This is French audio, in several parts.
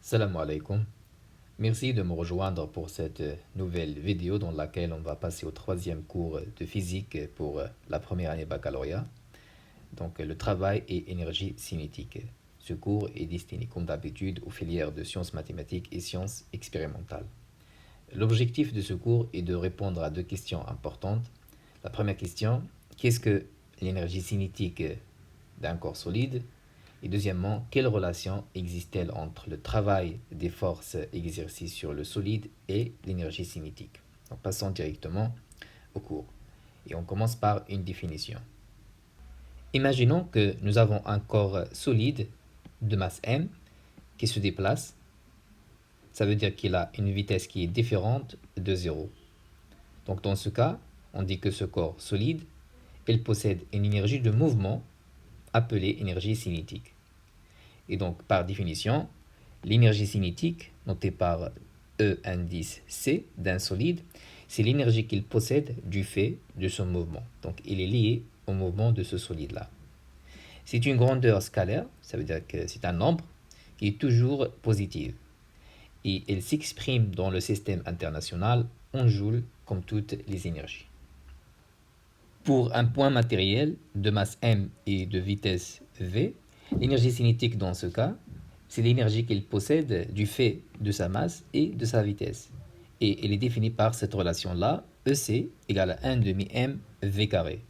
Salam alaikum. Merci de me rejoindre pour cette nouvelle vidéo dans laquelle on va passer au troisième cours de physique pour la première année baccalauréat. Donc le travail et énergie cinétique. Ce cours est destiné comme d'habitude aux filières de sciences mathématiques et sciences expérimentales. L'objectif de ce cours est de répondre à deux questions importantes. La première question, qu'est-ce que l'énergie cinétique d'un corps solide? Et deuxièmement, quelle relation existe-t-elle entre le travail des forces exercées sur le solide et l'énergie cinétique? Donc passons directement au cours. Et on commence par une définition. Imaginons que nous avons un corps solide de masse m qui se déplace. Ça veut dire qu'il a une vitesse qui est différente de 0. Donc dans ce cas, on dit que ce corps solide, il possède une énergie de mouvement appelée énergie cinétique. Et donc, par définition, l'énergie cinétique, notée par E indice C d'un solide, c'est l'énergie qu'il possède du fait de son mouvement. Donc, il est lié au mouvement de ce solide-là. C'est une grandeur scalaire, ça veut dire que c'est un nombre qui est toujours positif. Et elle s'exprime dans le système international en joules comme toutes les énergies. Pour un point matériel de masse m et de vitesse v, l'énergie cinétique dans ce cas, c'est l'énergie qu'il possède du fait de sa masse et de sa vitesse. Et elle est définie par cette relation-là, EC égale à 1 demi m v carré.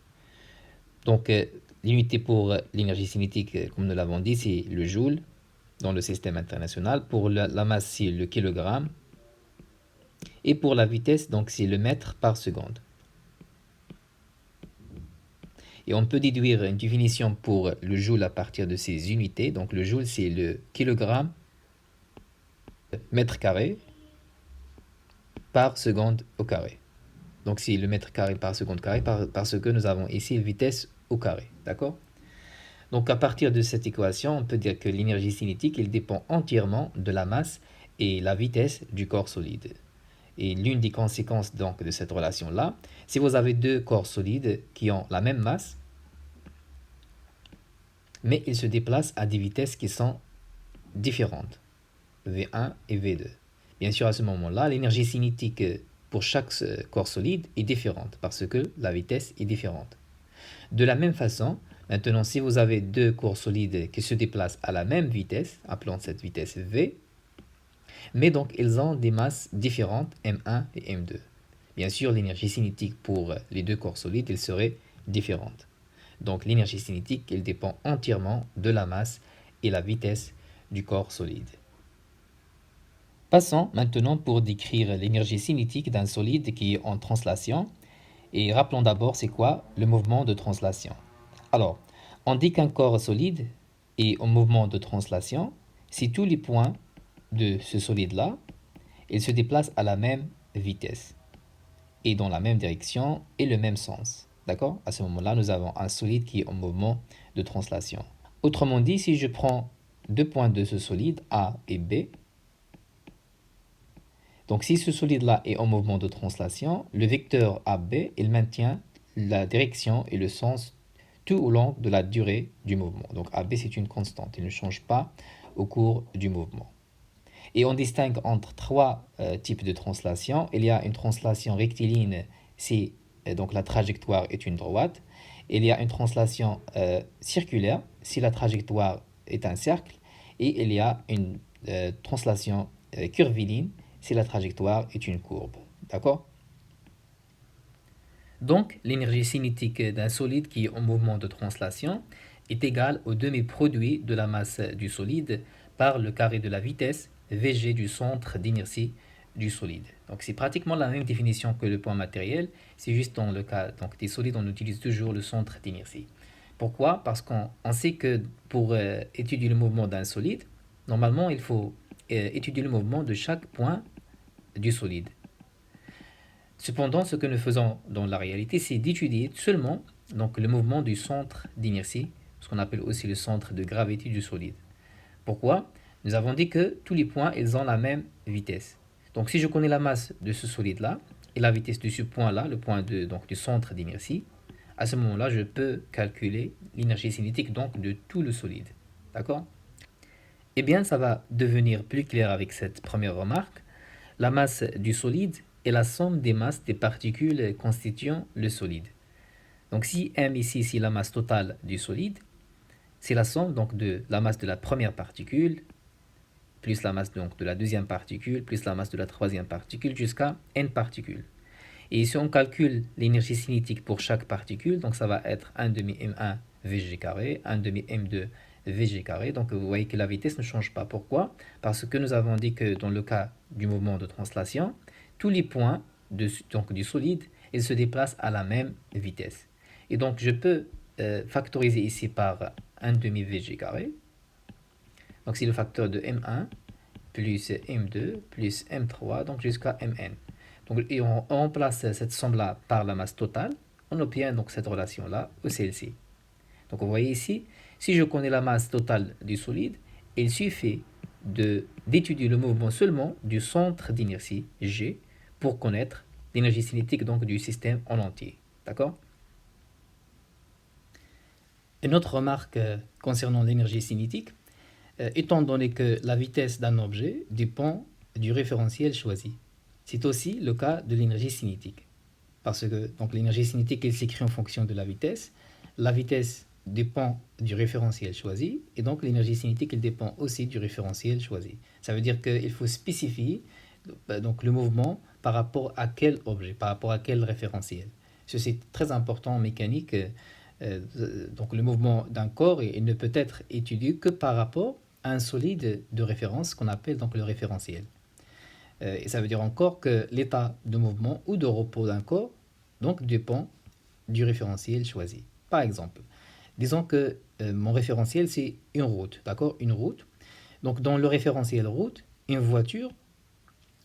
Donc l'unité pour l'énergie cinétique, comme nous l'avons dit, c'est le joule dans le système international. Pour la masse, c'est le kilogramme. Et pour la vitesse, donc c'est le mètre par seconde. Et on peut déduire une définition pour le joule à partir de ces unités. Donc le joule, c'est le kilogramme mètre carré par seconde au carré. Donc c'est le mètre carré par seconde carré parce que nous avons ici vitesse au carré. D'accord? Donc à partir de cette équation, on peut dire que l'énergie cinétique, elle dépend entièrement de la masse et la vitesse du corps solide. Et l'une des conséquences donc de cette relation-là, si vous avez deux corps solides qui ont la même masse, mais ils se déplacent à des vitesses qui sont différentes, V1 et V2. Bien sûr, à ce moment-là, l'énergie cinétique pour chaque corps solide est différente parce que la vitesse est différente. De la même façon, maintenant, si vous avez deux corps solides qui se déplacent à la même vitesse, appelons cette vitesse V, mais donc ils ont des masses différentes, M1 et M2. Bien sûr, l'énergie cinétique pour les deux corps solides, elle serait différente. Donc l'énergie cinétique, elle dépend entièrement de la masse et la vitesse du corps solide. Passons maintenant pour décrire l'énergie cinétique d'un solide qui est en translation. Et rappelons d'abord c'est quoi le mouvement de translation. Alors, on dit qu'un corps solide est en mouvement de translation si tous les points de ce solide-là, ils se déplacent à la même vitesse et dans la même direction et le même sens. D'accord? À ce moment-là, nous avons un solide qui est en mouvement de translation. Autrement dit, si je prends deux points de ce solide, A et B, donc si ce solide-là est en mouvement de translation, le vecteur AB, il maintient la direction et le sens tout au long de la durée du mouvement. Donc AB, c'est une constante, il ne change pas au cours du mouvement. Et on distingue entre trois types de translation. Il y a une translation rectiligne si donc la trajectoire est une droite. Il y a une translation circulaire si la trajectoire est un cercle. Et il y a une translation curviligne si la trajectoire est une courbe. D'accord? Donc, l'énergie cinétique d'un solide qui est en mouvement de translation est égale au demi-produit de la masse du solide par le carré de la vitesse Vg du centre d'inertie du solide. Donc c'est pratiquement la même définition que le point matériel, c'est juste dans le cas donc, des solides, on utilise toujours le centre d'inertie. Pourquoi? Parce qu'on sait que pour étudier le mouvement d'un solide, normalement il faut étudier le mouvement de chaque point du solide. Cependant, ce que nous faisons dans la réalité, c'est d'étudier seulement donc, le mouvement du centre d'inertie, ce qu'on appelle aussi le centre de gravité du solide. Pourquoi? Nous avons dit que tous les points, ils ont la même vitesse. Donc si je connais la masse de ce solide-là et la vitesse de ce point-là, le point donc, du centre d'inertie, à ce moment-là, je peux calculer l'énergie cinétique donc, de tout le solide. D'accord? Eh bien, ça va devenir plus clair avec cette première remarque. La masse du solide est la somme des masses des particules constituant le solide. Donc si M ici, c'est la masse totale du solide, c'est la somme donc de la masse de la première particule, plus la masse donc de la deuxième particule, plus la masse de la troisième particule, jusqu'à n particules. Et si on calcule l'énergie cinétique pour chaque particule, donc ça va être 1 demi m1 Vg carré, 1 demi m2 Vg carré. Donc vous voyez que la vitesse ne change pas. Pourquoi? Parce que nous avons dit que dans le cas du mouvement de translation, tous les points donc du solide, ils se déplacent à la même vitesse. Et donc je peux factoriser ici par 1 demi Vg carré. Donc c'est le facteur de m1 plus m2 plus m3, donc jusqu'à mn. Donc, et on remplace cette somme-là par la masse totale, on obtient donc cette relation-là, ou celle-ci. Donc vous voyez ici, si je connais la masse totale du solide, il suffit d'étudier le mouvement seulement du centre d'inertie, G, pour connaître l'énergie cinétique donc, du système en entier. D'accord? Une autre remarque concernant l'énergie cinétique, étant donné que la vitesse d'un objet dépend du référentiel choisi. C'est aussi le cas de l'énergie cinétique. Parce que donc, l'énergie cinétique, elle s'écrit en fonction de la vitesse. La vitesse dépend du référentiel choisi. Et donc, l'énergie cinétique, elle dépend aussi du référentiel choisi. Ça veut dire qu'il faut spécifier donc, le mouvement par rapport à quel objet, par rapport à quel référentiel. Ceci est très important en mécanique. Donc, le mouvement d'un corps, il ne peut être étudié que par rapport à un solide de référence qu'on appelle donc le référentiel. Et ça veut dire encore que l'état de mouvement ou de repos d'un corps donc, dépend du référentiel choisi. Par exemple, disons que mon référentiel, c'est une route, d'accord? Une route. Donc, dans le référentiel route, une voiture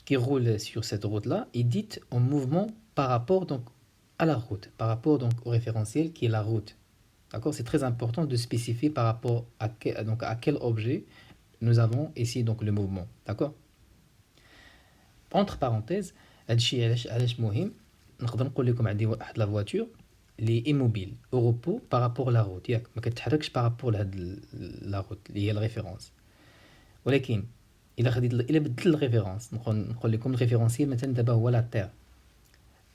qui roule sur cette route-là est dite en mouvement par rapport donc, à la route, par rapport donc, au référentiel qui est la route. D'accord? C'est très important de spécifier par rapport à quel objet nous avons ici donc, le mouvement. D'accord? Entre parenthèses, هادشي علاش مهم نقدر نقول لكم عندي واحد لا فواتور لي ايموبيل او روبو بارابور لا روت ياك ما كتحركش بارابور لهاد لا روت اللي هي الريفيرونس ولكن الا بدلت الريفيرونس نقول لكم الريفيرونسيال مثلا دابا هو لا تير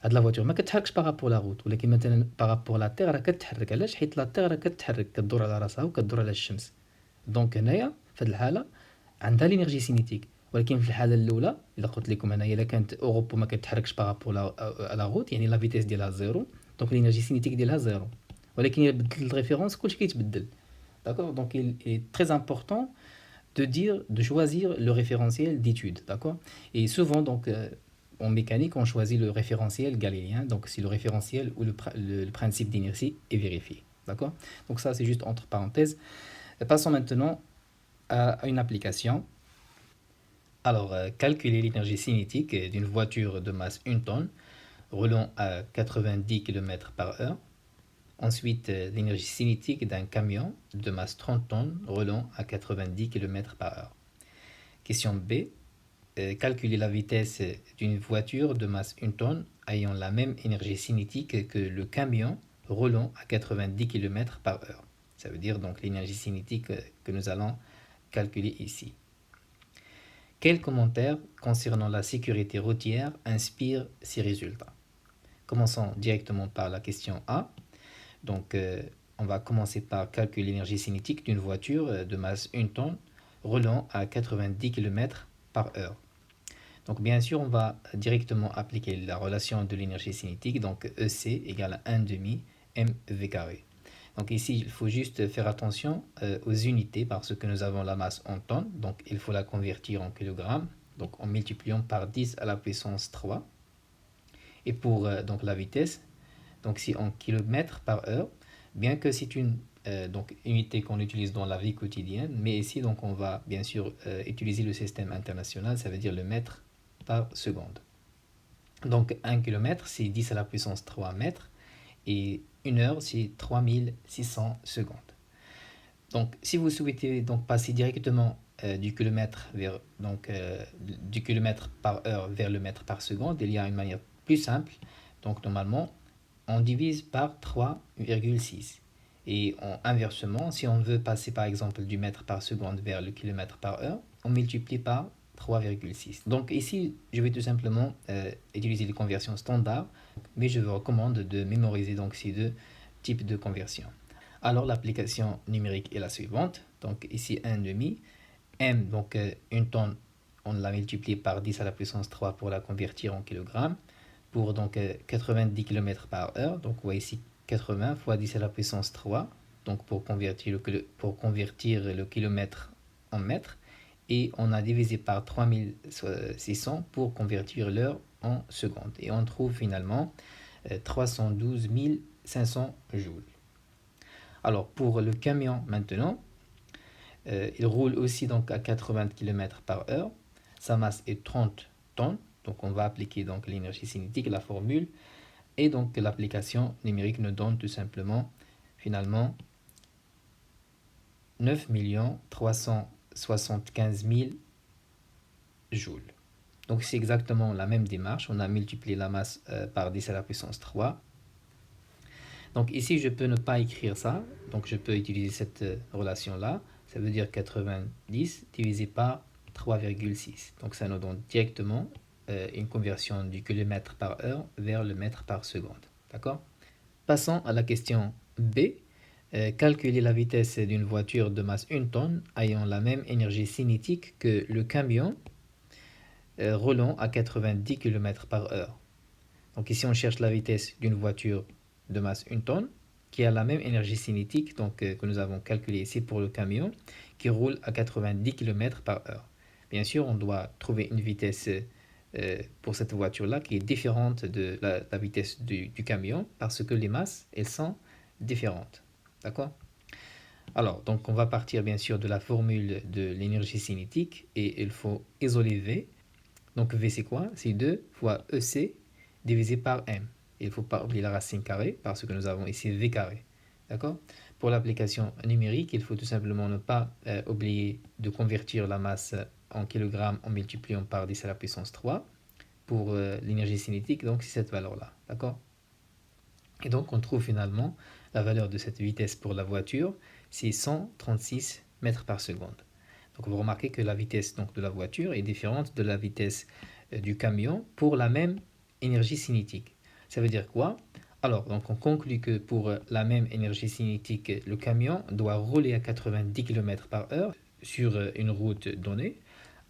هاد لا فواتور ما كتحركش بارابور لا روت ولكن مثلا بارابور لا تير راه كتحرك علاش حيت لا تير راه كتحرك كدور على راسها وكدور على الشمس دونك هنايا في هاد الحاله عندها لينيرجي سينيتيك ولكن في الحاله الاولى الا قلت لكم انايا الا كانت اوروبا ما كتحركش بارابور لا روت يعني لا فيتيس ديالها زيرو دونك لينيرجي سينيتيك ديالها زيرو ولكن الا بدلت الريفيرونس كلشي كيتبدل d'accord donc il est très important de choisir le référentiel d'étude d'accord et souvent donc en mécanique on choisit le référentiel galiléen donc c'est le référentiel où le principe d'inertie est vérifié d'accord donc ça c'est juste entre parenthèses. Passons maintenant à une application. Alors, calculer l'énergie cinétique d'une voiture de masse 1 tonne roulant à 90 km/h. Ensuite, l'énergie cinétique d'un camion de masse 30 tonnes roulant à 90 km/h. Question B. Calculer la vitesse d'une voiture de masse 1 tonne ayant la même énergie cinétique que le camion roulant à 90 km/h. Ça veut dire donc l'énergie cinétique que nous allons calculer ici. Quel commentaire concernant la sécurité routière inspire ces résultats? Commençons directement par la question A. Donc, on va commencer par calculer l'énergie cinétique d'une voiture de masse 1 tonne roulant à 90 km/h. Donc, bien sûr, on va directement appliquer la relation de l'énergie cinétique. Donc, EC égale 1 demi mv carré. Donc ici, il faut juste faire attention aux unités parce que nous avons la masse en tonnes, donc il faut la convertir en kilogrammes, donc en multipliant par 10 à la puissance 3. Et pour donc la vitesse, donc c'est en kilomètres par heure, bien que c'est une donc unité qu'on utilise dans la vie quotidienne, mais ici donc on va bien sûr utiliser le système international, ça veut dire le mètre par seconde. Donc 1 km, c'est 10 à la puissance 3 mètres, et 1 heure, c'est 3600 secondes. Donc, si vous souhaitez donc passer directement du kilomètre du kilomètre par heure vers le mètre par seconde, il y a une manière plus simple. Donc, normalement, on divise par 3,6. Et inversement, si on veut passer par exemple du mètre par seconde vers le kilomètre par heure, on multiplie par 3,6. Donc ici, je vais tout simplement utiliser les conversions standards, mais je vous recommande de mémoriser donc ces deux types de conversions. Alors l'application numérique est la suivante. Donc ici 1,5. M, donc une tonne, on l'a multiplié par 10 à la puissance 3 pour la convertir en kilogrammes, pour donc 90 km par heure. Donc vous voyez ici 80 fois 10 à la puissance 3, donc pour convertir le kilomètre en mètres. Et on a divisé par 3600 pour convertir l'heure en secondes. Et on trouve finalement 312 500 joules. Alors pour le camion maintenant, il roule aussi donc à 80 km par heure. Sa masse est 30 tonnes. Donc on va appliquer donc l'énergie cinétique, la formule. Et donc l'application numérique nous donne tout simplement finalement 9 375 000 joules. Donc c'est exactement la même démarche. On a multiplié la masse par 10 à la puissance 3. Donc ici, je peux ne pas écrire ça. Donc je peux utiliser cette relation-là. Ça veut dire 90 divisé par 3,6. Donc ça nous donne directement une conversion du kilomètre par heure vers le mètre par seconde. D'accord? Passons à la question B. Calculer la vitesse d'une voiture de masse 1 tonne ayant la même énergie cinétique que le camion roulant à 90 km par heure. Donc ici, on cherche la vitesse d'une voiture de masse 1 tonne qui a la même énergie cinétique donc, que nous avons calculé ici pour le camion qui roule à 90 km par heure. Bien sûr, on doit trouver une vitesse pour cette voiture-là qui est différente de la vitesse du camion parce que les masses, elles sont différentes. D'accord? Alors, donc on va partir bien sûr de la formule de l'énergie cinétique et il faut isoler V. Donc V c'est quoi? C'est 2 fois EC divisé par M. Il ne faut pas oublier la racine carrée parce que nous avons ici V carré. D'accord? Pour l'application numérique, il faut tout simplement ne pas oublier de convertir la masse en kilogrammes en multipliant par 10 à la puissance 3. Pour l'énergie cinétique, donc c'est cette valeur-là. D'accord? Et donc on trouve finalement la valeur de cette vitesse pour la voiture, c'est 136 mètres par seconde. Donc vous remarquez que la vitesse donc, de la voiture est différente de la vitesse du camion pour la même énergie cinétique. Ça veut dire quoi? Alors, donc on conclut que pour la même énergie cinétique, le camion doit rouler à 90 km par heure sur une route donnée,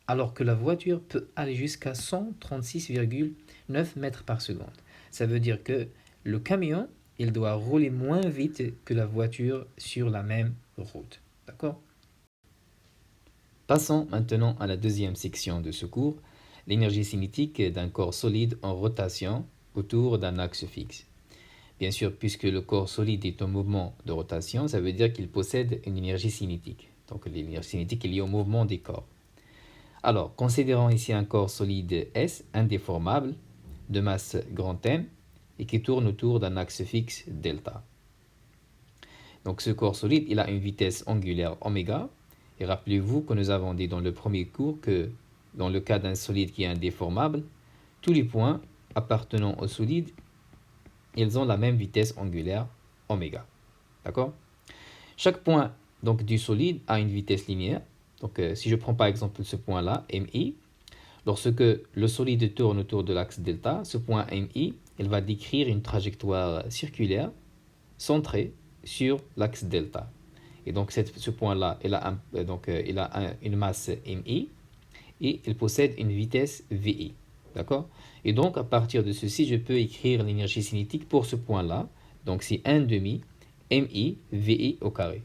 alors que la voiture peut aller jusqu'à 136,9 mètres par seconde. Ça veut dire que le camion, il doit rouler moins vite que la voiture sur la même route. D'accord? Passons maintenant à la deuxième section de ce cours, l'énergie cinétique d'un corps solide en rotation autour d'un axe fixe. Bien sûr, puisque le corps solide est en mouvement de rotation, ça veut dire qu'il possède une énergie cinétique. Donc l'énergie cinétique est liée au mouvement des corps. Alors, considérons ici un corps solide S, indéformable, de masse grand M, et qui tourne autour d'un axe fixe delta. Donc ce corps solide, il a une vitesse angulaire oméga. Et rappelez-vous que nous avons dit dans le premier cours que dans le cas d'un solide qui est indéformable, tous les points appartenant au solide, ils ont la même vitesse angulaire oméga. D'accord? Chaque point donc, du solide a une vitesse linéaire. Donc si je prends par exemple ce point-là, MI, lorsque le solide tourne autour de l'axe delta, ce point MI, il va décrire une trajectoire circulaire centrée sur l'axe delta. Et donc ce point-là, il a une masse MI et il possède une vitesse VI. D'accord? Et donc à partir de ceci, je peux écrire l'énergie cinétique pour ce point-là. Donc c'est 1,5 MI VI au carré.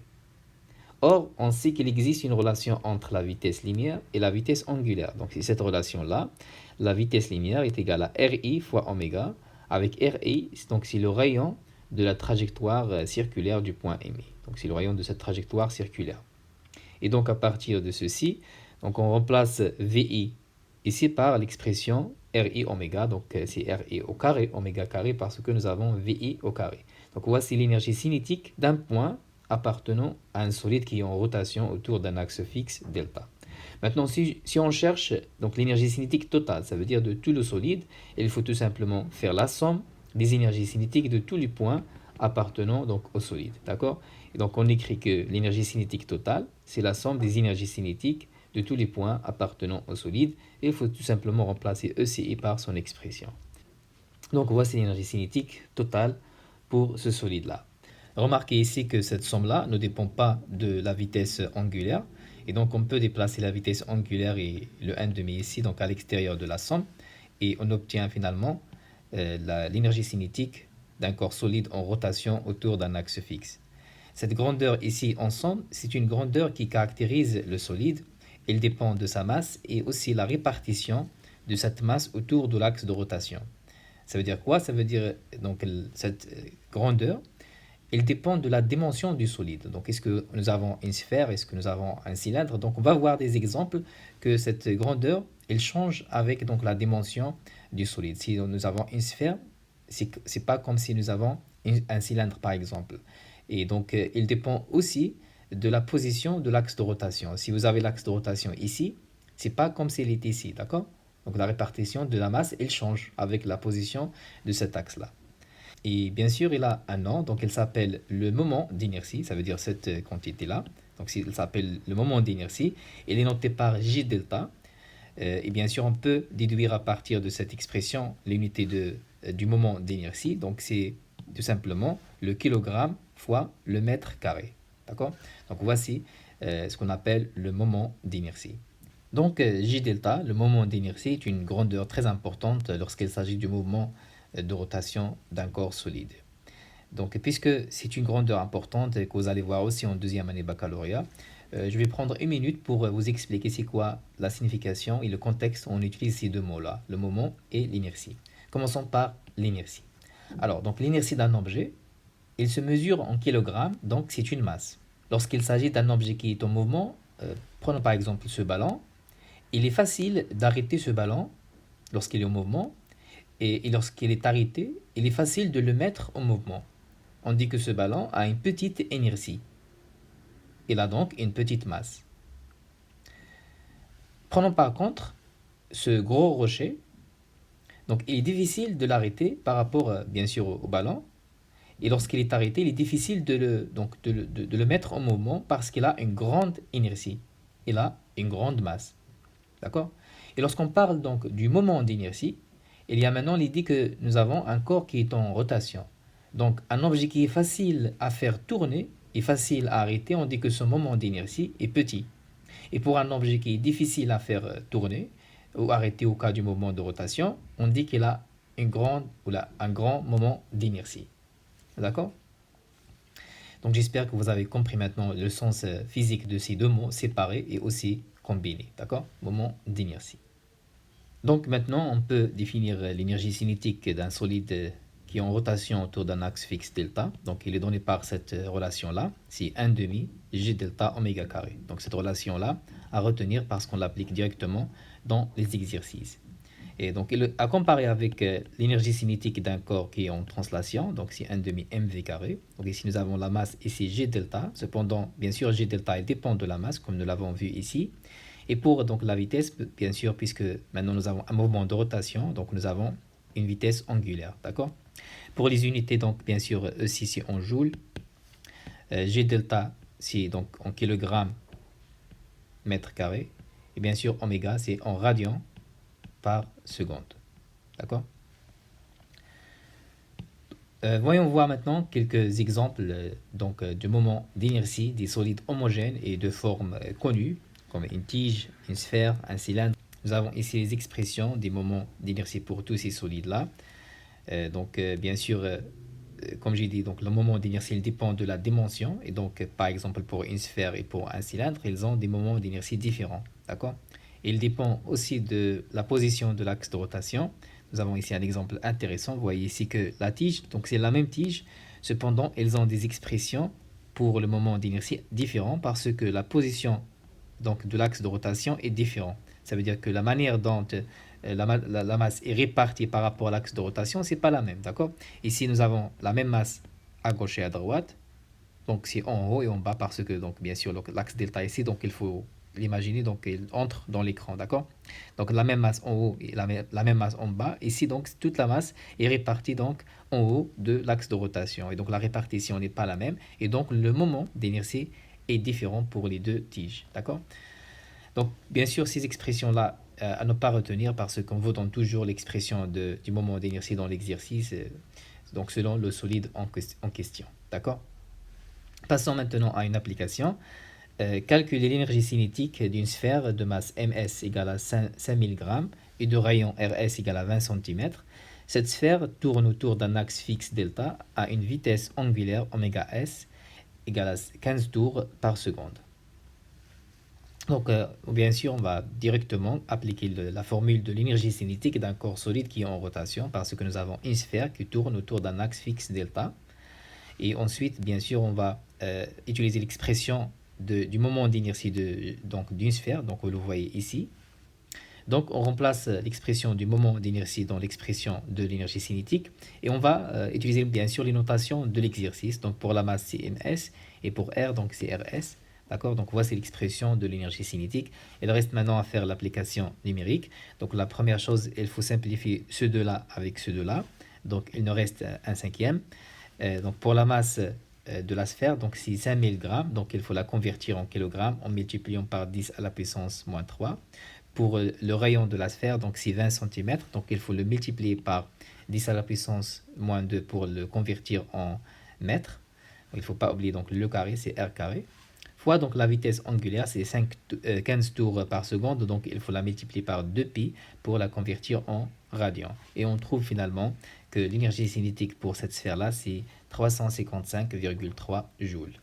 Or, on sait qu'il existe une relation entre la vitesse linéaire et la vitesse angulaire. Donc c'est cette relation-là. La vitesse linéaire est égale à RI fois oméga, avec RI, donc c'est le rayon de la trajectoire circulaire du point MI. Donc c'est le rayon de cette trajectoire circulaire. Et donc à partir de ceci, donc on remplace VI ici par l'expression RI oméga. Donc c'est RI au carré, oméga carré, parce que nous avons VI au carré. Donc voici l'énergie cinétique d'un point appartenant à un solide qui est en rotation autour d'un axe fixe delta. Maintenant, si on cherche donc l'énergie cinétique totale, ça veut dire de tout le solide, il faut tout simplement faire la somme des énergies cinétiques de tous les points appartenant donc au solide, d'accord? Et donc on écrit que l'énergie cinétique totale, c'est la somme des énergies cinétiques de tous les points appartenant au solide, et il faut tout simplement remplacer ECI par son expression. Donc voici l'énergie cinétique totale pour ce solide-là. Remarquez ici que cette somme-là ne dépend pas de la vitesse angulaire, et donc on peut déplacer la vitesse angulaire et le 1,5 ici, donc à l'extérieur de la somme, et on obtient finalement l'énergie cinétique d'un corps solide en rotation autour d'un axe fixe. Cette grandeur ici ensemble, c'est une grandeur qui caractérise le solide. Elle dépend de sa masse et aussi la répartition de cette masse autour de l'axe de rotation. Ça veut dire quoi? Ça veut dire donc cette grandeur, elle dépend de la dimension du solide. Donc est-ce que nous avons une sphère? Est-ce que nous avons un cylindre? Donc on va voir des exemples que cette grandeur, elle change avec donc la dimension du solide. Si nous avons une sphère, c'est pas comme si nous avons un cylindre par exemple. Et donc il dépend aussi de la position de l'axe de rotation. Si vous avez l'axe de rotation ici, c'est pas comme s'il est ici, d'accord? Donc la répartition de la masse, elle change avec la position de cet axe-là. Et bien sûr, il a un nom, donc il s'appelle le moment d'inertie, ça veut dire cette quantité-là. Donc il s'appelle le moment d'inertie. Il est noté par J delta. Et bien sûr, on peut déduire à partir de cette expression l'unité du moment d'inertie. Donc c'est tout simplement le kilogramme fois le mètre carré. D'accord? Donc voici ce qu'on appelle le moment d'inertie. Donc J delta, le moment d'inertie, est une grandeur très importante lorsqu'il s'agit du mouvement de rotation d'un corps solide. Donc, puisque c'est une grandeur importante et que vous allez voir aussi en deuxième année baccalauréat, je vais prendre une minute pour vous expliquer c'est quoi la signification et le contexte où on utilise ces deux mots-là, le moment et l'inertie. Commençons par l'inertie. Alors, donc l'inertie d'un objet, il se mesure en kilogrammes, donc c'est une masse. Lorsqu'il s'agit d'un objet qui est en mouvement, prenons par exemple ce ballon, il est facile d'arrêter ce ballon lorsqu'il est en mouvement, et lorsqu'il est arrêté, il est facile de le mettre en mouvement. On dit que ce ballon a une petite inertie. Il a donc une petite masse. Prenons par contre ce gros rocher. Donc il est difficile de l'arrêter par rapport bien sûr au ballon. Et lorsqu'il est arrêté, il est difficile de le mettre en mouvement parce qu'il a une grande inertie. Il a une grande masse. D'accord? Et lorsqu'on parle donc du moment d'inertie, il y a maintenant l'idée que nous avons un corps qui est en rotation. Donc un objet qui est facile à faire tourner et facile à arrêter, on dit que son moment d'inertie est petit. Et pour un objet qui est difficile à faire tourner ou arrêter au cas du mouvement de rotation, on dit qu'il a un grand moment d'inertie. D'accord? Donc j'espère que vous avez compris maintenant le sens physique de ces deux mots séparés et aussi combinés. D'accord? Moment d'inertie. Donc maintenant, on peut définir l'énergie cinétique d'un solide qui est en rotation autour d'un axe fixe delta. Donc il est donné par cette relation-là, c'est 1,5 G delta oméga carré. Donc cette relation-là à retenir parce qu'on l'applique directement dans les exercices. Et donc à comparer avec l'énergie cinétique d'un corps qui est en translation, donc c'est 1,5 mv carré. Donc ici nous avons la masse, ici G delta. Cependant, bien sûr, G delta elle dépend de la masse, comme nous l'avons vu ici. Et pour donc la vitesse, bien sûr, puisque maintenant nous avons un mouvement de rotation, donc nous avons une vitesse angulaire, d'accord? Pour les unités, donc bien sûr, ici c'est en joules, G delta c'est donc en kilogrammes mètre carré, et bien sûr oméga c'est en radians par seconde, d'accord? Voyons voir maintenant quelques exemples donc du moment d'inertie des solides homogènes et de formes connues, comme une tige, une sphère, un cylindre. Nous avons ici les expressions des moments d'inertie pour tous ces solides-là. Bien sûr, comme j'ai dit, donc, le moment d'inertie il dépend de la dimension. Et donc, par exemple, pour une sphère et pour un cylindre, ils ont des moments d'inertie différents. D'accord? Il dépend aussi de la position de l'axe de rotation. Nous avons ici un exemple intéressant. Vous voyez ici que la tige, donc c'est la même tige. Cependant, elles ont des expressions pour le moment d'inertie différents parce que la position donc, de l'axe de rotation est différente. Ça veut dire que la manière dont la masse est répartie par rapport à l'axe de rotation, c'est pas la même, d'accord? Ici, nous avons la même masse à gauche et à droite. Donc, c'est en haut et en bas parce que, donc, bien sûr, l'axe delta ici, donc il faut l'imaginer, donc il entre dans l'écran, d'accord? Donc la même masse en haut et la même masse en bas. Ici, donc, toute la masse est répartie donc en haut de l'axe de rotation. Et donc la répartition n'est pas la même. Et donc le moment d'inertie est différent pour les deux tiges, d'accord? Donc bien sûr, ces expressions-là, à ne pas retenir parce qu'on vous donne toujours l'expression du moment d'inertie dans l'exercice, donc selon le solide en question, d'accord? Passons maintenant à une application. Calculer l'énergie cinétique d'une sphère de masse ms égale à 5000 grammes et de rayon rs égale à 20 cm. Cette sphère tourne autour d'un axe fixe delta à une vitesse angulaire oméga s égale à 15 tours par seconde. Donc, bien sûr, on va directement appliquer la formule de l'énergie cinétique d'un corps solide qui est en rotation parce que nous avons une sphère qui tourne autour d'un axe fixe delta. Et ensuite, bien sûr, on va utiliser l'expression du moment d'inertie d'une sphère, donc vous le voyez ici. Donc, on remplace l'expression du moment d'inertie dans l'expression de l'énergie cinétique et on va utiliser bien sûr les notations de l'exercice. Donc, pour la masse, c'est ms et pour R, donc c'est rs. D'accord? Donc, voici l'expression de l'énergie cinétique. Il reste maintenant à faire l'application numérique. Donc, la première chose, il faut simplifier ceux deux-là avec ceux deux-là. Donc, il nous reste un cinquième. Donc, pour la masse de la sphère, donc c'est 5000 grammes. Donc, il faut la convertir en kilogrammes en multipliant par 10 à la puissance moins 3. Pour le rayon de la sphère, donc c'est 20 cm. Donc, il faut le multiplier par 10 à la puissance moins 2 pour le convertir en mètres. Il ne faut pas oublier donc le carré, c'est r carré. Fois donc la vitesse angulaire, c'est 15 tours par seconde, donc il faut la multiplier par 2pi pour la convertir en radians. Et on trouve finalement que l'énergie cinétique pour cette sphère-là, c'est 355,3 joules.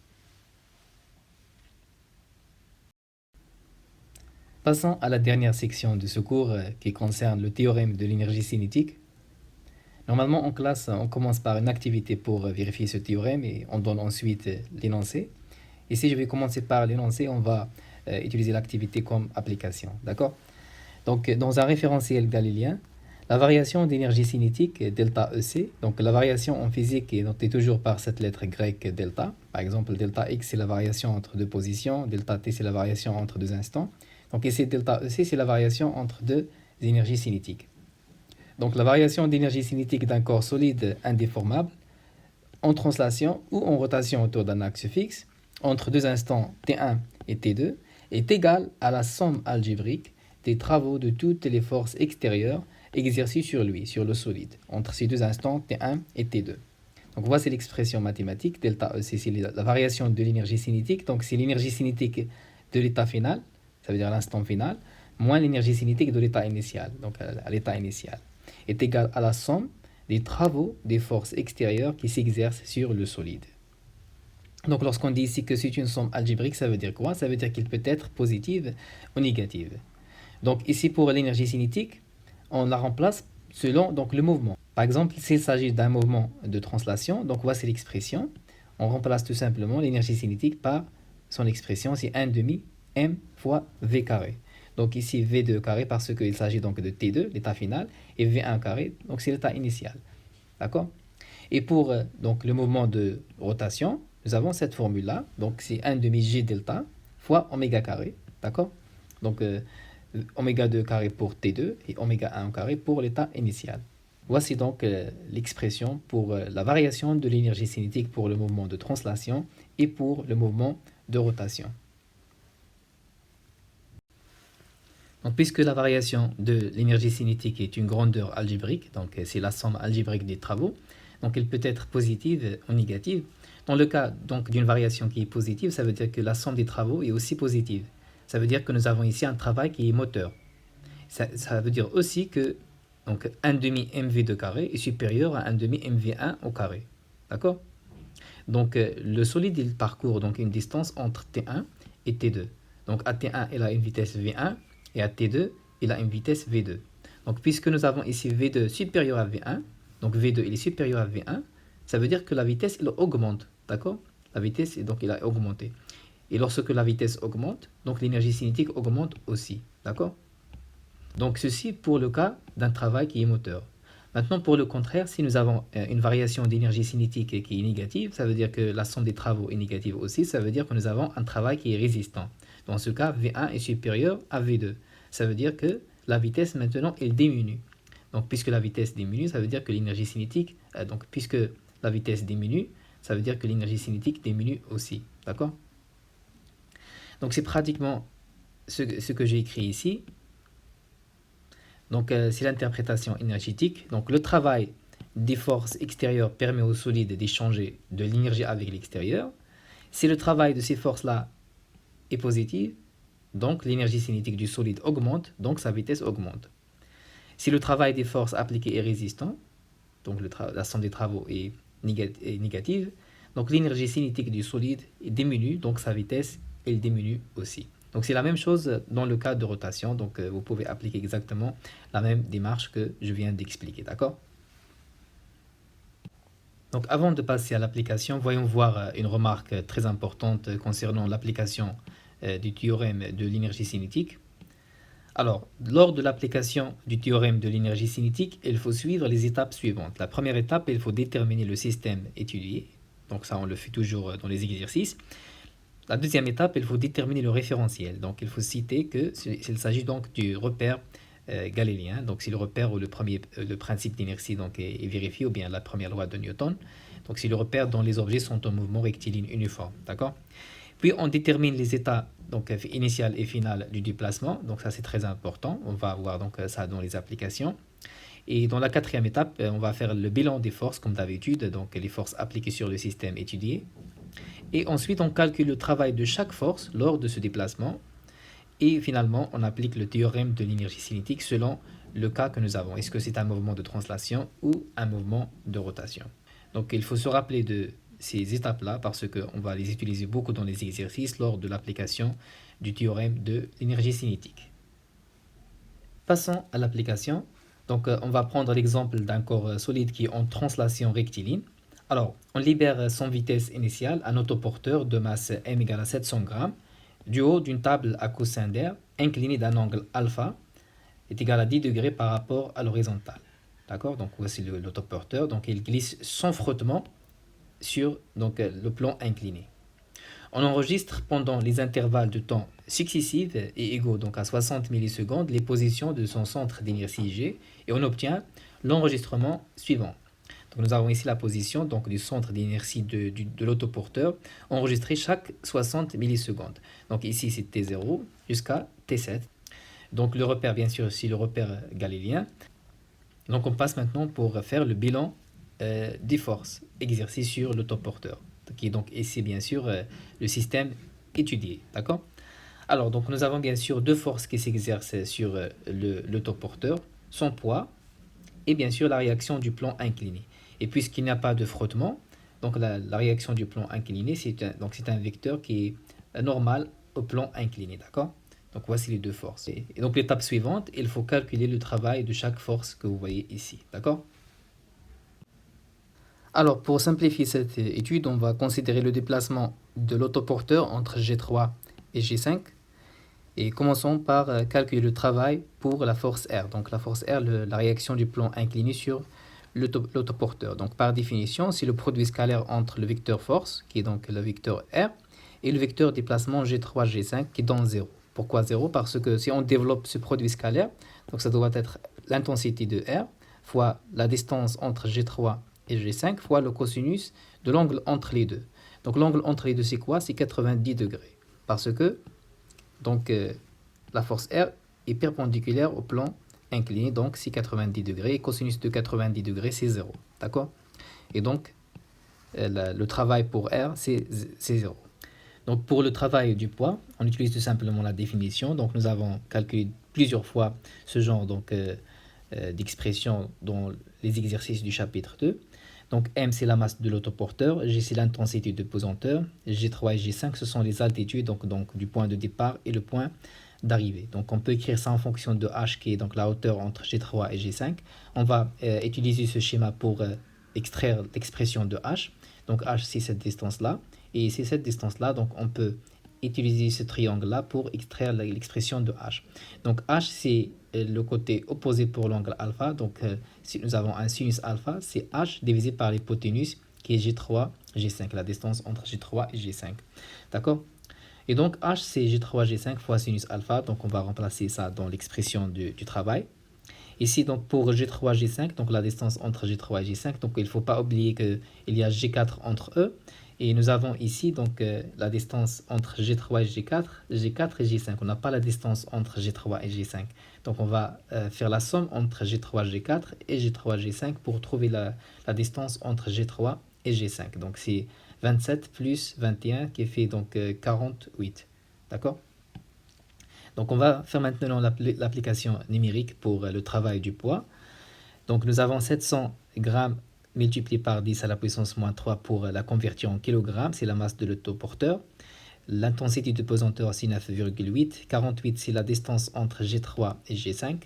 Passons à la dernière section de ce cours qui concerne le théorème de l'énergie cinétique. Normalement, en classe, on commence par une activité pour vérifier ce théorème et on donne ensuite l'énoncé. Ici, je vais commencer par l'énoncé, on va utiliser l'activité comme application, d'accord? Donc, dans un référentiel galiléen, la variation d'énergie cinétique est delta EC. Donc, la variation en physique est notée toujours par cette lettre grecque delta. Par exemple, delta x, c'est la variation entre deux positions. Delta t, c'est la variation entre deux instants. Donc, ici, delta EC, c'est la variation entre deux énergies cinétiques. Donc, la variation d'énergie cinétique d'un corps solide indéformable en translation ou en rotation autour d'un axe fixe entre deux instants T1 et T2 est égale à la somme algébrique des travaux de toutes les forces extérieures exercées sur lui, sur le solide, entre ces deux instants T1 et T2. Donc voici l'expression mathématique, delta E, c'est la variation de l'énergie cinétique, donc c'est l'énergie cinétique de l'état final, ça veut dire l'instant final, moins l'énergie cinétique de l'état initial, donc à l'état initial, est égale à la somme des travaux des forces extérieures qui s'exercent sur le solide. Donc lorsqu'on dit ici que c'est une somme algébrique, ça veut dire quoi? Ça veut dire qu'il peut être positive ou négative. Donc ici pour l'énergie cinétique, on la remplace selon donc, le mouvement. Par exemple, s'il s'agit d'un mouvement de translation, donc voici l'expression. On remplace tout simplement l'énergie cinétique par son expression, c'est 1 demi m fois v carré. Donc ici v2 carré parce qu'il s'agit donc de T2, l'état final, et v1 carré, donc c'est l'état initial. D'accord? Et pour donc, le mouvement de rotation, nous avons cette formule-là. Donc, c'est 1 demi g delta fois oméga carré. D'accord? Donc, oméga 2 carré pour T2 et oméga 1 carré pour l'état initial. Voici donc l'expression pour la variation de l'énergie cinétique pour le mouvement de translation et pour le mouvement de rotation. Donc, puisque la variation de l'énergie cinétique est une grandeur algébrique, donc c'est la somme algébrique des travaux, donc elle peut être positive ou négative. Dans le cas donc d'une variation qui est positive, ça veut dire que la somme des travaux est aussi positive. Ça veut dire que nous avons ici un travail qui est moteur. Ça veut dire aussi que donc 1 demi mv2 carré est supérieur à 1 demi mv1 au carré. D'accord? Donc le solide il parcourt donc une distance entre T1 et T2. Donc à T1 il a une vitesse V1 et à T2 il a une vitesse V2. Donc puisque nous avons ici V2 supérieur à V1, donc V2 il est supérieur à V1, ça veut dire que la vitesse il augmente, d'accord? La vitesse donc il a augmenté. Et lorsque la vitesse augmente, donc l'énergie cinétique augmente aussi, d'accord? Donc ceci pour le cas d'un travail qui est moteur. Maintenant pour le contraire, si nous avons une variation d'énergie cinétique qui est négative, ça veut dire que la somme des travaux est négative aussi, ça veut dire que nous avons un travail qui est résistant. Dans ce cas, V1 est supérieur à V2. Ça veut dire que la vitesse maintenant elle diminue. Donc puisque la vitesse diminue, ça veut dire que l'énergie cinétique, puisque la vitesse diminue, ça veut dire que l'énergie cinétique diminue aussi. D'accord? Donc c'est pratiquement ce que j'ai écrit ici. Donc c'est l'interprétation énergétique. Donc le travail des forces extérieures permet au solide d'échanger de l'énergie avec l'extérieur. Si le travail de ces forces-là est positif, donc l'énergie cinétique du solide augmente, donc sa vitesse augmente. Si le travail des forces appliquées est résistant, donc la somme des travaux est négative, donc l'énergie cinétique du solide diminue, donc sa vitesse elle diminue aussi. Donc c'est la même chose dans le cas de rotation, donc vous pouvez appliquer exactement la même démarche que je viens d'expliquer, d'accord? Donc avant de passer à l'application, voyons voir une remarque très importante concernant l'application du théorème de l'énergie cinétique. Alors, lors de l'application du théorème de l'énergie cinétique, il faut suivre les étapes suivantes. La première étape, il faut déterminer le système étudié. Donc ça, on le fait toujours dans les exercices. La deuxième étape, il faut déterminer le référentiel. Donc il faut citer qu'il s'agit donc du repère galiléen. Donc si le repère ou le principe d'inertie est vérifié, ou bien la première loi de Newton. Donc si le repère dont les objets sont en mouvement rectiligne uniforme. D'accord? Puis on détermine les états initial et final du déplacement. Donc ça c'est très important. On va voir donc ça dans les applications. Et dans la quatrième étape, on va faire le bilan des forces comme d'habitude. Donc les forces appliquées sur le système étudié. Et ensuite, on calcule le travail de chaque force lors de ce déplacement. Et finalement, on applique le théorème de l'énergie cinétique selon le cas que nous avons. Est-ce que c'est un mouvement de translation ou un mouvement de rotation? Donc, il faut se rappeler de ces étapes-là parce qu'on va les utiliser beaucoup dans les exercices lors de l'application du théorème de l'énergie cinétique. Passons à l'application. Donc, on va prendre l'exemple d'un corps solide qui est en translation rectiligne. Alors, on libère sans vitesse initiale un autoporteur de masse m égale à 700 grammes du haut d'une table à coussin d'air inclinée d'un angle alpha est égal à 10 degrés par rapport à l'horizontale. D'accord? Donc, voici l'autoporteur. Donc, il glisse sans frottement sur le plan incliné. On enregistre pendant les intervalles de temps successifs et égaux donc à 60 millisecondes les positions de son centre d'inertie G et on obtient l'enregistrement suivant. Donc nous avons ici la position du centre d'inertie de l'autoporteur enregistré chaque 60 millisecondes. Donc ici c'est T0 jusqu'à T7. Donc le repère bien sûr c'est le repère galiléen. Donc on passe maintenant pour faire le bilan des forces exercées sur l'autoporteur, qui est donc ici bien sûr le système étudié. D'accord? Alors donc nous avons bien sûr deux forces qui s'exercent sur l'autoporteur, son poids et bien sûr la réaction du plan incliné. Et puisqu'il n'y a pas de frottement, donc la réaction du plan incliné, c'est un vecteur qui est normal au plan incliné, d'accord? Donc voici les deux forces. Et donc l'étape suivante, il faut calculer le travail de chaque force que vous voyez ici, d'accord? Alors pour simplifier cette étude, on va considérer le déplacement de l'autoporteur entre G3 et G5. Et commençons par calculer le travail pour la force R. Donc la force R, la réaction du plan incliné sur l'autoporteur. Donc par définition, c'est le produit scalaire entre le vecteur force, qui est donc le vecteur R, et le vecteur déplacement G3, G5, qui donne 0. Pourquoi 0? Parce que si on développe ce produit scalaire, donc ça doit être l'intensité de R fois la distance entre G3 et G5 fois le cosinus de l'angle entre les deux. Donc l'angle entre les deux, c'est quoi? C'est 90 degrés. Parce que la force R est perpendiculaire au plan incliné, donc c'est 90 degrés, et cosinus de 90 degrés, c'est 0. D'accord? Et donc, le travail pour R, c'est 0. Donc, pour le travail du poids, on utilise tout simplement la définition. Donc, nous avons calculé plusieurs fois ce genre d'expression dans les exercices du chapitre 2. Donc, M, c'est la masse de l'autoporteur, G, c'est l'intensité de pesanteur, G3 et G5, ce sont les altitudes donc du point de départ et le point d'arrivée. Donc, on peut écrire ça en fonction de H, qui est donc la hauteur entre G3 et G5. On va utiliser ce schéma pour extraire l'expression de H. Donc, H, c'est cette distance-là. Et c'est cette distance-là, donc on peut utiliser ce triangle-là pour extraire l'expression de H. Donc, H, c'est le côté opposé pour l'angle alpha. Donc, si nous avons un sinus alpha, c'est H divisé par l'hypoténuse, qui est G3, G5, la distance entre G3 et G5. D'accord? Et donc H, c'est G3G5 fois sinus alpha. Donc on va remplacer ça dans l'expression du travail. Ici, donc pour G3G5, donc la distance entre G3 et G5, donc il ne faut pas oublier qu'il y a G4 entre eux. Et nous avons ici donc la distance entre G3 et G4 et G5. On n'a pas la distance entre G3 et G5. Donc on va faire la somme entre G3, G4 et G3, G5 pour trouver la distance entre G3 et G5. Donc c'est 27 plus 21 qui fait donc 48. D'accord? Donc on va faire maintenant l'application numérique pour le travail du poids. Donc nous avons 700 grammes multiplié par 10 à la puissance moins 3 pour la convertir en kilogrammes, c'est la masse de l'autoporteur. L'intensité de pesanteur, c'est 9,8. 48, c'est la distance entre G3 et G5.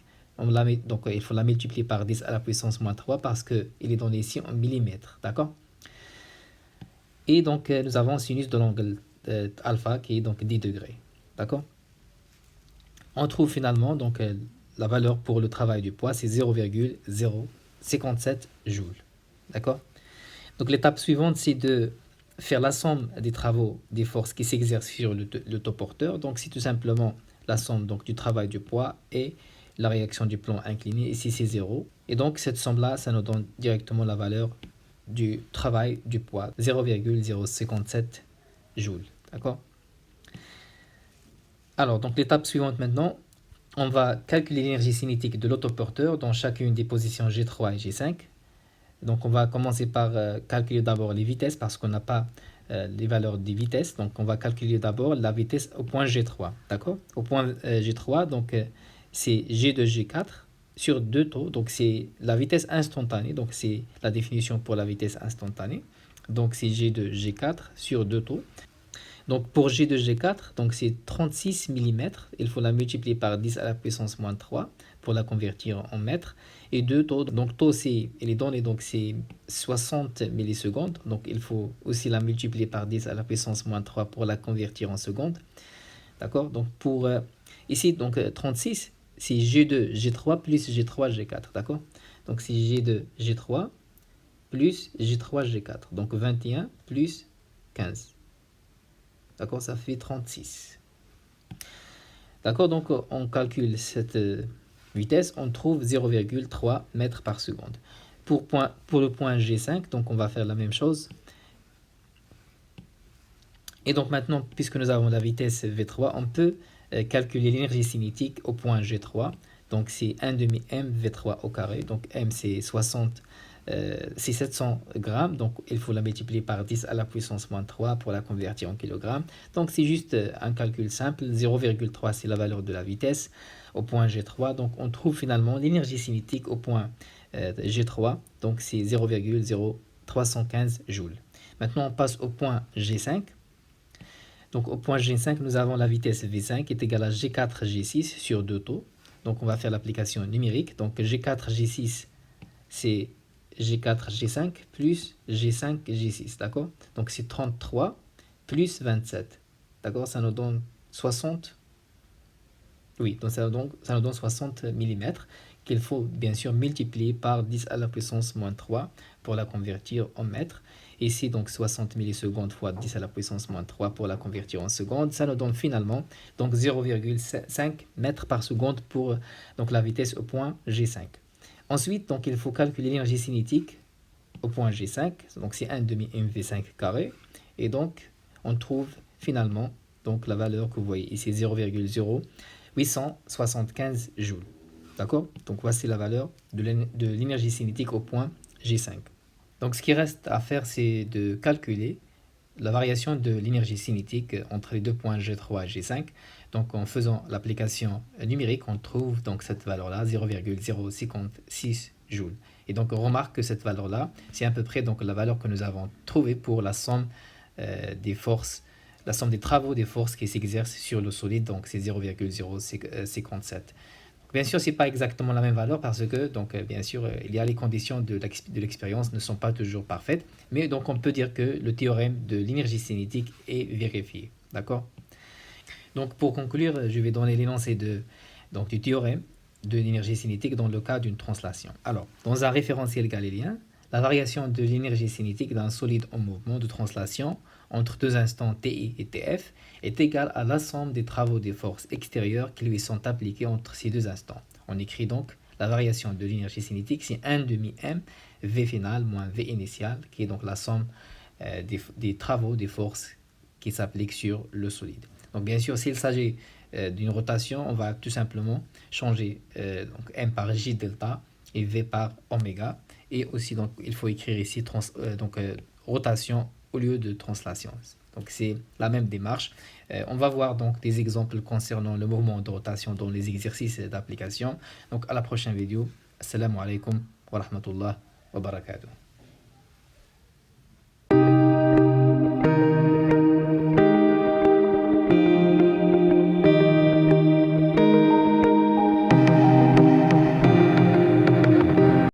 Donc il faut la multiplier par 10 à la puissance moins 3 parce qu'il est donné ici en millimètres. D'accord? Et donc nous avons sinus de l'angle alpha qui est donc 10 degrés. D'accord? On trouve finalement donc la valeur pour le travail du poids, c'est 0,057 joules. D'accord? Donc l'étape suivante, c'est de faire la somme des travaux des forces qui s'exercent sur l'autoporteur. Donc c'est tout simplement la somme donc, du travail du poids et la réaction du plan incliné. Ici c'est 0. Et donc cette somme-là, ça nous donne directement la valeur du travail du poids, 0,057 joules. D'accord? Alors, donc l'étape suivante maintenant, on va calculer l'énergie cinétique de l'autoporteur dans chacune des positions G3 et G5. Donc on va commencer par calculer d'abord les vitesses parce qu'on n'a pas les valeurs des vitesses. Donc on va calculer d'abord la vitesse au point G3. D'accord? Au point G3, donc c'est G de G4 sur 2 taux. Donc c'est la vitesse instantanée. Donc c'est la définition pour la vitesse instantanée. Donc c'est G de G4 sur 2 taux. Donc pour G de G4, donc c'est 36 mm. Il faut la multiplier par 10 à la puissance moins 3 pour la convertir en mètres. Et 2 taux, donc taux c'est, il est donné, donc c'est 60 millisecondes. Donc il faut aussi la multiplier par 10 à la puissance moins 3 pour la convertir en secondes. D'accord? Donc pour ici, donc 36, c'est G2, G3 plus G3, G4. D'accord? Donc c'est G2, G3 plus G3, G4. Donc 21 plus 15. D'accord, ça fait 36. D'accord, donc on calcule cette vitesse, on trouve 0,3 mètres par seconde. Pour le point G5, donc on va faire la même chose. Et donc maintenant, puisque nous avons la vitesse V3, on peut calculer l'énergie cinétique au point G3. Donc c'est 1 demi m V3 au carré. Donc m c'est 700 grammes, donc il faut la multiplier par 10 à la puissance moins 3 pour la convertir en kilogrammes. Donc c'est juste un calcul simple, 0,3 c'est la valeur de la vitesse au point G3, donc on trouve finalement l'énergie cinétique au point G3, donc c'est 0,0315 joules. Maintenant on passe au point G5. Donc au point G5, nous avons la vitesse V5 qui est égale à G4 G6 sur 2 taux. Donc on va faire l'application numérique. Donc G4 G6 c'est G4, G5 plus G5, G6, d'accord? Donc c'est 33 plus 27, d'accord? Ça nous donne 60, oui, donc ça nous donne 60 mm qu'il faut bien sûr multiplier par 10 à la puissance moins 3 pour la convertir en mètres. Ici, donc 60 millisecondes fois 10 à la puissance moins 3 pour la convertir en secondes. Ça nous donne finalement donc 0,5 mètres par seconde pour donc, la vitesse au point G5. Ensuite, donc, il faut calculer l'énergie cinétique au point G5. Donc, c'est 1 demi mv5 carré. Et donc, on trouve finalement donc, la valeur que vous voyez ici, 0,0875 joules. D'accord? Donc, voici la valeur de l'énergie cinétique au point G5. Donc, ce qui reste à faire, c'est de calculer la variation de l'énergie cinétique entre les deux points G3 et G5. Donc en faisant l'application numérique, on trouve donc cette valeur-là, 0,056 joules. Et donc on remarque que cette valeur-là, c'est à peu près donc la valeur que nous avons trouvée pour la somme des forces, la somme des travaux des forces qui s'exercent sur le solide, donc c'est 0,057. Bien sûr, ce n'est pas exactement la même valeur parce que, donc, bien sûr, il y a les conditions de l'expérience ne sont pas toujours parfaites. Mais donc, on peut dire que le théorème de l'énergie cinétique est vérifié. D'accord? Donc, pour conclure, je vais donner l'énoncé donc, du théorème de l'énergie cinétique dans le cas d'une translation. Alors, dans un référentiel galiléen, La variation de l'énergie cinétique d'un solide en mouvement de translation entre deux instants TI et TF est égale à la somme des travaux des forces extérieures qui lui sont appliquées entre ces deux instants. On écrit donc la variation de l'énergie cinétique, c'est 1 demi m V final moins V initial, qui est donc la somme des travaux des forces qui s'appliquent sur le solide. Donc bien sûr, s'il s'agit d'une rotation, on va tout simplement changer donc M par J delta et V par oméga. Et aussi, donc, il faut écrire ici rotation au lieu de translation. Donc c'est la même démarche. On va voir donc des exemples concernant le mouvement de rotation dans les exercices d'application. Donc à la prochaine vidéo. Assalamu alaikum wa rahmatullah wa barakatuh.